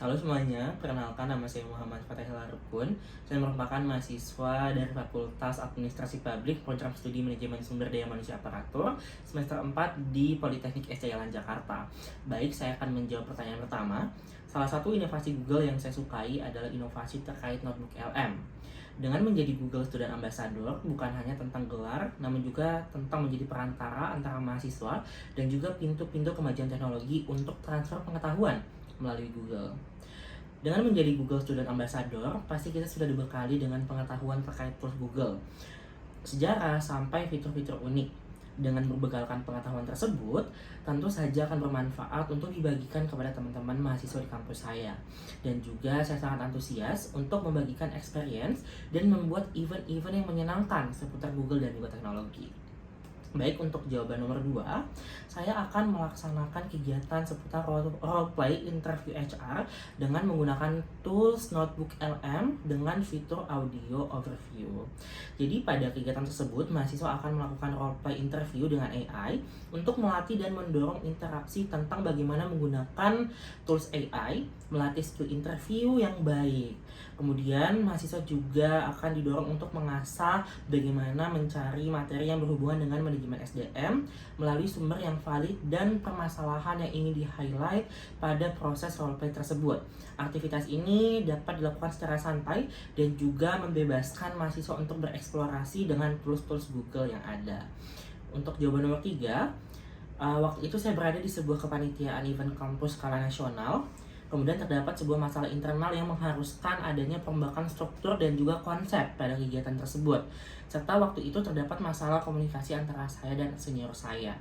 Halo semuanya, perkenalkan nama saya Muhammad Fatahillah Rukun. Saya merupakan mahasiswa dari Fakultas Administrasi Publik Program Studi Manajemen Sumber Daya Manusia Aparatur semester 4 di Politeknik Es Jalan Jakarta. Baik, saya akan menjawab pertanyaan pertama. Salah satu inovasi Google yang saya sukai adalah inovasi terkait notebook LM. Dengan menjadi Google Student Ambassador, bukan hanya tentang gelar, namun juga tentang menjadi perantara antara mahasiswa dan juga pintu-pintu kemajuan teknologi untuk transfer pengetahuan melalui Google. Dengan menjadi Google Student Ambassador, pasti kita sudah dibekali dengan pengetahuan terkait tools Google, sejarah sampai fitur-fitur unik. Dengan berbekalkan pengetahuan tersebut, tentu saja akan bermanfaat untuk dibagikan kepada teman-teman mahasiswa di kampus saya. Dan juga saya sangat antusias untuk membagikan experience dan membuat event-event yang menyenangkan seputar Google dan juga teknologi. Baik, untuk jawaban nomor 2, saya akan melaksanakan kegiatan seputar roleplay interview HR dengan menggunakan tools Notebook LM dengan fitur audio overview. Jadi pada kegiatan tersebut, mahasiswa akan melakukan roleplay interview dengan AI untuk melatih dan mendorong interaksi tentang bagaimana menggunakan tools AI, melatih skill interview yang baik. Kemudian mahasiswa juga akan didorong untuk mengasah bagaimana mencari materi yang berhubungan dengan manajemen SDM melalui sumber yang valid dan permasalahan yang ingin di-highlight pada proses roleplay tersebut. Aktivitas ini dapat dilakukan secara santai dan juga membebaskan mahasiswa untuk bereksplorasi dengan tools-tools Google yang ada. Untuk jawaban nomor 3, waktu itu saya berada di sebuah kepanitiaan event kampus skala nasional. Kemudian terdapat sebuah masalah internal yang mengharuskan adanya perombakan struktur dan juga konsep pada kegiatan tersebut. Serta waktu itu terdapat masalah komunikasi antara saya dan senior saya.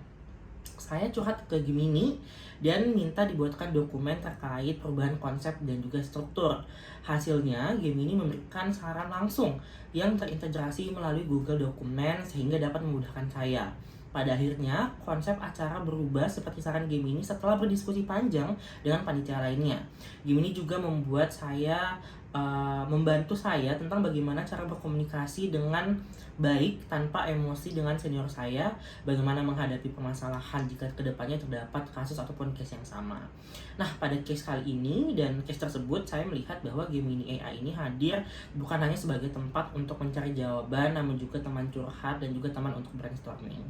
Saya curhat ke Gemini dan minta dibuatkan dokumen terkait perubahan konsep dan juga struktur. Hasilnya, Gemini memberikan saran langsung yang terintegrasi melalui Google Dokumen sehingga dapat memudahkan saya. Pada akhirnya, konsep acara berubah seperti saran Gemini setelah berdiskusi panjang dengan panitia lainnya. Gemini juga membantu saya tentang bagaimana cara berkomunikasi dengan baik tanpa emosi dengan senior saya, bagaimana menghadapi permasalahan jika kedepannya terdapat kasus ataupun case yang sama. Nah, pada case kali ini dan case tersebut, saya melihat bahwa Gemini AI ini hadir bukan hanya sebagai tempat untuk mencari jawaban, namun juga teman curhat dan juga teman untuk brainstorming.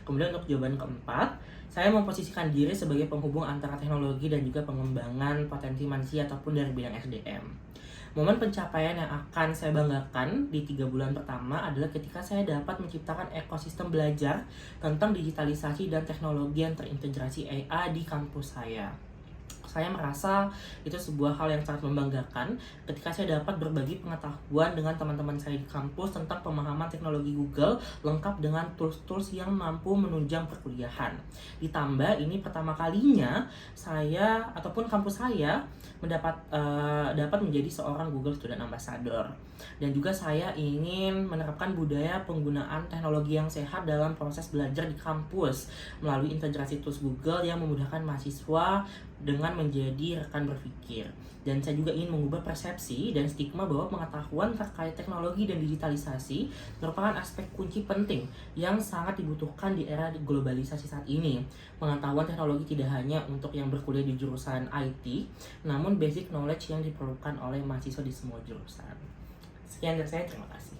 Kemudian untuk jawaban keempat, saya memposisikan diri sebagai penghubung antara teknologi dan juga pengembangan potensi manusia ataupun dari bidang SDM. Momen pencapaian yang akan saya banggakan di 3 bulan pertama adalah ketika saya dapat menciptakan ekosistem belajar tentang digitalisasi dan teknologi yang terintegrasi AI di kampus saya. Saya merasa itu sebuah hal yang sangat membanggakan ketika saya dapat berbagi pengetahuan dengan teman-teman saya di kampus tentang pemahaman teknologi Google lengkap dengan tools-tools yang mampu menunjang perkuliahan. Ditambah ini pertama kalinya saya ataupun kampus saya dapat menjadi seorang Google Student Ambassador. Dan juga saya ingin menerapkan budaya penggunaan teknologi yang sehat dalam proses belajar di kampus melalui integrasi tools Google yang memudahkan mahasiswa dengan menjadi rekan berpikir. Dan saya juga ingin mengubah persepsi dan stigma bahwa pengetahuan terkait teknologi dan digitalisasi merupakan aspek kunci penting yang sangat dibutuhkan di era globalisasi saat ini. Pengetahuan teknologi tidak hanya untuk yang berkuliah di jurusan IT, namun basic knowledge yang diperlukan oleh mahasiswa di semua jurusan. Sekian dari saya, terima kasih.